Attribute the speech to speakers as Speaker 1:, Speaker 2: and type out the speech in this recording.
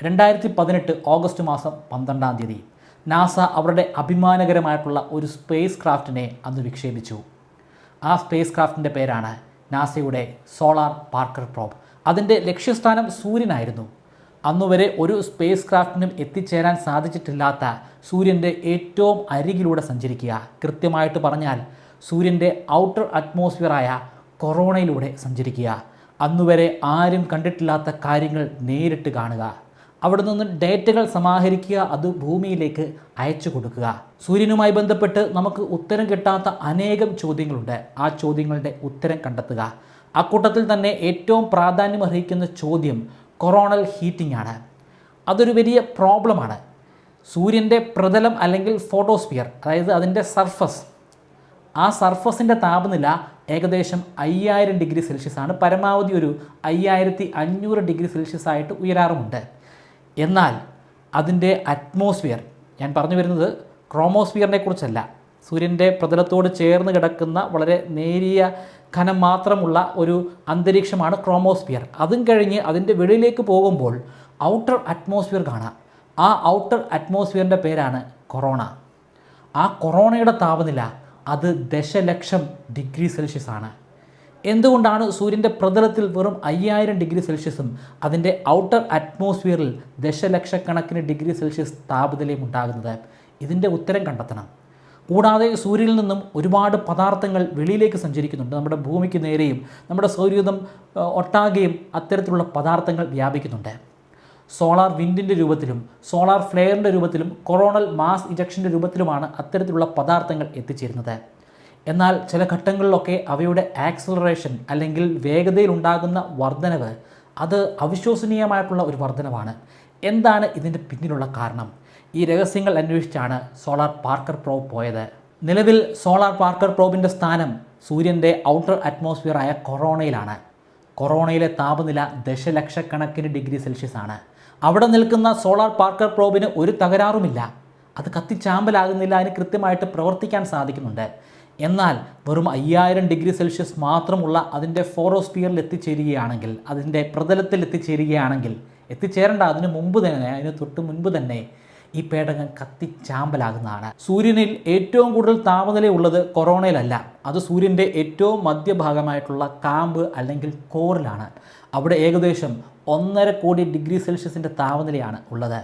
Speaker 1: 2018 August മാസം 12-ാം തീയതി NASA അവരുടെ അഭിമാനകരമായിട്ടുള്ള ഒരു സ്പേസ് ക്രാഫ്റ്റിനെ അന്ന് വിക്ഷേപിച്ചു. ആ സ്പേസ് ക്രാഫ്റ്റിൻ്റെ പേരാണ് നാസയുടെ സോളാർ പാർക്കർ പ്രോബ്. അതിൻ്റെ ലക്ഷ്യസ്ഥാനം സൂര്യനായിരുന്നു. അന്നുവരെ ഒരു സ്പേസ് ക്രാഫ്റ്റിനും എത്തിച്ചേരാൻ സാധിച്ചിട്ടില്ലാത്ത സൂര്യൻ്റെ ഏറ്റവും അരികിലൂടെ സഞ്ചരിക്കുക, കൃത്യമായിട്ട് പറഞ്ഞാൽ സൂര്യൻ്റെ ഔട്ടർ അറ്റ്മോസ്ഫിയറായ കൊറോണയിലൂടെ സഞ്ചരിക്കുക, അന്നുവരെ ആരും കണ്ടിട്ടില്ലാത്ത കാര്യങ്ങൾ നേരിട്ട് കാണുക, അവിടെ നിന്ന് ഡേറ്റകൾ സമാഹരിക്കുക, അത് ഭൂമിയിലേക്ക് അയച്ചു കൊടുക്കുക. സൂര്യനുമായി ബന്ധപ്പെട്ട് നമുക്ക് ഉത്തരം കിട്ടാത്ത അനേകം ചോദ്യങ്ങളുണ്ട്. ആ ചോദ്യങ്ങളുടെ ഉത്തരം കണ്ടെത്തുക. അക്കൂട്ടത്തിൽ തന്നെ ഏറ്റവും പ്രാധാന്യമർഹിക്കുന്ന ചോദ്യം കൊറോണൽ ഹീറ്റിംഗ് ആണ്. അതൊരു വലിയ പ്രോബ്ലമാണ്. സൂര്യൻ്റെ പ്രതലം അല്ലെങ്കിൽ ഫോട്ടോസ്ഫിയർ, അതായത് അതിൻ്റെ സർഫസ്, ആ സർഫസിൻ്റെ താപനില ഏകദേശം 5000 ഡിഗ്രി സെൽഷ്യസ് ആണ്. പരമാവധി ഒരു 5500 ഡിഗ്രി സെൽഷ്യസ് ആയിട്ട് ഉയരാറുമുണ്ട്. എന്നാൽ അതിൻ്റെ അറ്റ്മോസ്ഫിയർ, ഞാൻ പറഞ്ഞു വരുന്നത് ക്രോമോസ്ഫിയറിനെ കുറിച്ചല്ല, സൂര്യൻ്റെ പ്രതലത്തോട് ചേർന്ന് കിടക്കുന്ന വളരെ നേരിയ കനം മാത്രമുള്ള ഒരു അന്തരീക്ഷമാണ് ക്രോമോസ്ഫിയർ. അതും കഴിഞ്ഞ് അതിൻ്റെ വെളിയിലേക്ക് പോകുമ്പോൾ ഔട്ടർ അറ്റ്മോസ്ഫിയർ കാണാം. ആ ഔട്ടർ അറ്റ്മോസ്ഫിയറിൻ്റെ പേരാണ് കൊറോണ. ആ കൊറോണയുടെ താപനില അത് 10,00,000 ഡിഗ്രി സെൽഷ്യസ് ആണ്. എന്തുകൊണ്ടാണ് സൂര്യൻ്റെ പ്രതലത്തിൽ വെറും 5000 ഡിഗ്രി സെൽഷ്യസും അതിൻ്റെ ഔട്ടർ അറ്റ്മോസ്ഫിയറിൽ ദശലക്ഷക്കണക്കിന് ഡിഗ്രി സെൽഷ്യസ് താപനിലയും ഉണ്ടാകുന്നത്? ഇതിൻ്റെ ഉത്തരം കണ്ടെത്തണം. കൂടാതെ സൂര്യനിൽ നിന്നും ഒരുപാട് പദാർത്ഥങ്ങൾ വെളിയിലേക്ക് സഞ്ചരിക്കുന്നുണ്ട്. നമ്മുടെ ഭൂമിക്ക് നേരെയും നമ്മുടെ സൗരയൂഥം ഒട്ടാകെയും അത്തരത്തിലുള്ള പദാർത്ഥങ്ങൾ വ്യാപിക്കുന്നുണ്ട്. സോളാർ വിൻഡിൻ്റെ രൂപത്തിലും സോളാർ ഫ്ലെയറിൻ്റെ രൂപത്തിലും കൊറോണൽ മാസ് ഇജക്ഷൻ്റെ രൂപത്തിലുമാണ് അത്തരത്തിലുള്ള പദാർത്ഥങ്ങൾ എത്തിച്ചേരുന്നത്. എന്നാൽ ചില ഘട്ടങ്ങളിലൊക്കെ അവയുടെ ആക്സിലറേഷൻ അല്ലെങ്കിൽ വേഗതയിൽ ഉണ്ടാകുന്ന വർധനവ് അത് അവിശ്വസനീയമായിട്ടുള്ള ഒരു വർധനവാണ്. എന്താണ് ഇതിൻ്റെ പിന്നിലുള്ള കാരണം? ഈ രഹസ്യങ്ങൾ അന്വേഷിച്ചാണ് സോളാർ പാർക്കർ പ്രോബ് പോയത്. നിലവിൽ സോളാർ പാർക്കർ പ്രോബിൻ്റെ സ്ഥാനം സൂര്യൻ്റെ ഔട്ടർ അറ്റ്മോസ്ഫിയറായ കൊറോണയിലാണ്. കൊറോണയിലെ താപനില ദശലക്ഷക്കണക്കിന് ഡിഗ്രി സെൽഷ്യസ് ആണ്. അവിടെ നിൽക്കുന്ന സോളാർ പാർക്കർ പ്രോബിന് ഒരു തകരാറുമില്ല. അത് കത്തിച്ചാമ്പലാകുന്നില്ല, അതിന് കൃത്യമായിട്ട് പ്രവർത്തിക്കാൻ സാധിക്കുന്നുണ്ട്. എന്നാൽ വെറും 5000 ഡിഗ്രി സെൽഷ്യസ് മാത്രമുള്ള അതിൻ്റെ ഫോറോസ്ഫിയറിൽ എത്തിച്ചേരുകയാണെങ്കിൽ, അതിൻ്റെ പ്രതലത്തിൽ എത്തിച്ചേരുകയാണെങ്കിൽ, എത്തിച്ചേരേണ്ട അതിന് മുമ്പ് തന്നെ, അതിന് തൊട്ട് മുൻപ് തന്നെ ഈ പേടകം കത്തിച്ചാമ്പലാകുന്നതാണ്. സൂര്യനിൽ ഏറ്റവും കൂടുതൽ താപനിലയുള്ളത് കൊറോണയിലല്ല, അത് സൂര്യൻ്റെ ഏറ്റവും മധ്യഭാഗമായിട്ടുള്ള കാമ്പ് അല്ലെങ്കിൽ കോറിലാണ്. അവിടെ ഏകദേശം 1.5 കോടി ഡിഗ്രി സെൽഷ്യസിൻ്റെ താപനിലയാണ് ഉള്ളത്.